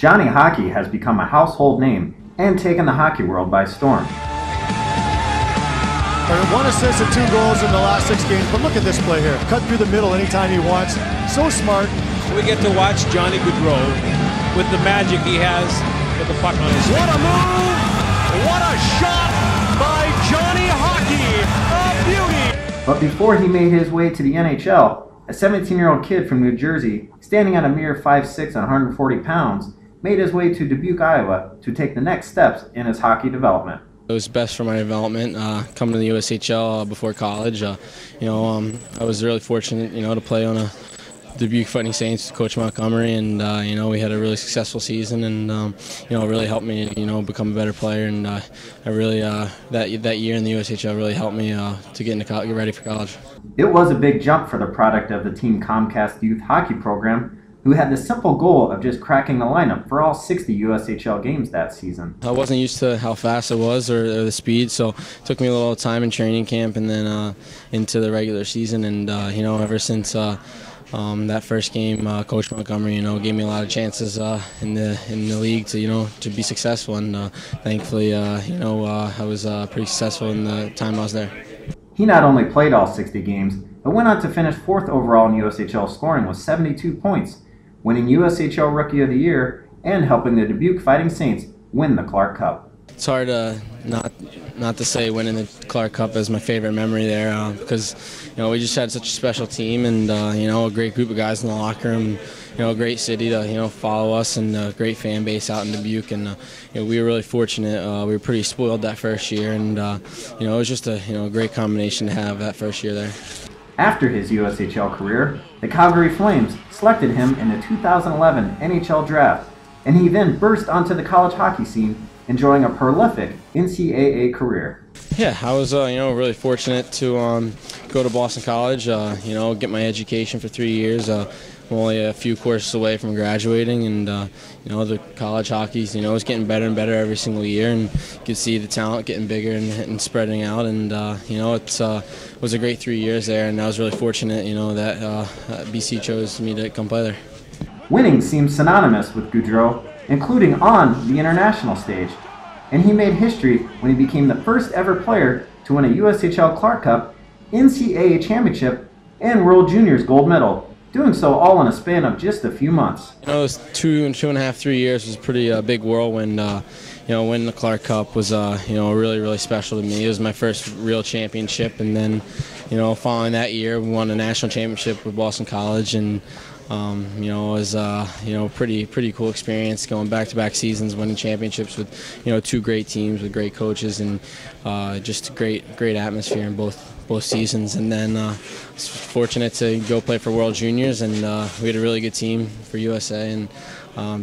Johnny Hockey has become a household name and taken the hockey world by storm. 1 assist and 2 goals in the last 6 games, but look at this play here. Cut through the middle anytime he wants. So smart. We get to watch Johnny Gaudreau with the magic he has with the puck on his stick. What a move! What a shot by Johnny Hockey! A beauty! But before he made his way to the NHL, a 17-year-old kid from New Jersey, standing at a mere 5'6" and 140 pounds, made his way to Dubuque, Iowa to take the next steps in his hockey development. It was best for my development coming to the USHL before college. I was really fortunate, to play on a Dubuque Fighting Saints with Coach Montgomery, and we had a really successful season, and it really helped me, become a better player. And I really that year in the USHL really helped me to get ready for college. It was a big jump for the product of the Team Comcast youth hockey program, who had the simple goal of just cracking the lineup for all 60 USHL games that season. I wasn't used to how fast it was or the speed, so it took me a little time in training camp and then into the regular season. And ever since that first game, Coach Montgomery, gave me a lot of chances in the league to be successful, and thankfully, I was pretty successful in the time I was there. He not only played all 60 games, but went on to finish 4th overall in USHL scoring with 72 points, winning USHL Rookie of the Year and helping the Dubuque Fighting Saints win the Clark Cup. It's hard not to say winning the Clark Cup is my favorite memory there because we just had such a special team, and a great group of guys in the locker room, a great city to follow us, and a great fan base out in Dubuque, and we were really fortunate. We were pretty spoiled that first year, and it was just a great combination to have that first year there. After his USHL career, the Calgary Flames selected him in the 2011 NHL Draft, and he then burst onto the college hockey scene, enjoying a prolific NCAA career. Yeah, I was really fortunate to go to Boston College, get my education for 3 years. I'm only a few courses away from graduating, and the college hockey is getting better and better every single year, and you can see the talent getting bigger and spreading out, and it was a great 3 years there, and I was really fortunate that BC chose me to come play there. Winning seems synonymous with Gaudreau, including on the international stage, and he made history when he became the first ever player to win a USHL Clark Cup, NCAA championship, and World Juniors gold medal, doing so all in a span of just a few months. Those 2.5, 3 years was a pretty big whirlwind. Winning the Clark Cup was really, really special to me. It was my first real championship, and then following that year, we won a national championship with Boston College, and it was pretty cool experience, going back-to-back seasons, winning championships with 2 great teams with great coaches, and just a great atmosphere in both seasons. And then I was fortunate to go play for World Juniors, and we had a really good team for USA, and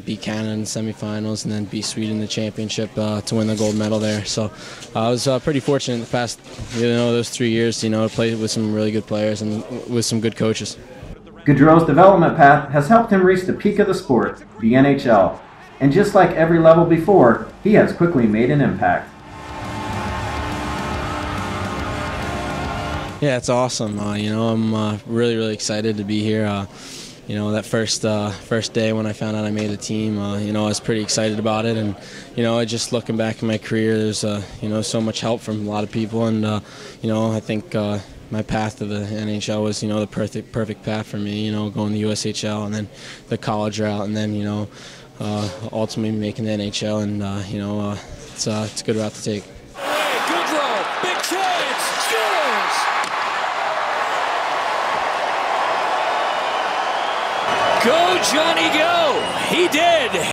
beat Canada in the semifinals, and then beat Sweden in the championship to win the gold medal there. So I was pretty fortunate in the past those 3 years to play with some really good players and with some good coaches. Gaudreau's development path has helped him reach the peak of the sport, the NHL, and just like every level before, he has quickly made an impact. Yeah, it's awesome. I'm really excited to be here. That first day when I found out I made the team, I was pretty excited about it, and just looking back in my career, there's so much help from a lot of people, and I think my path to the NHL was the perfect path for me. Going to USHL and then the college route, and then ultimately making the NHL, and it's a good route to take. Hey, Gaudreau, big chance, scores! Go, Johnny, go! He did!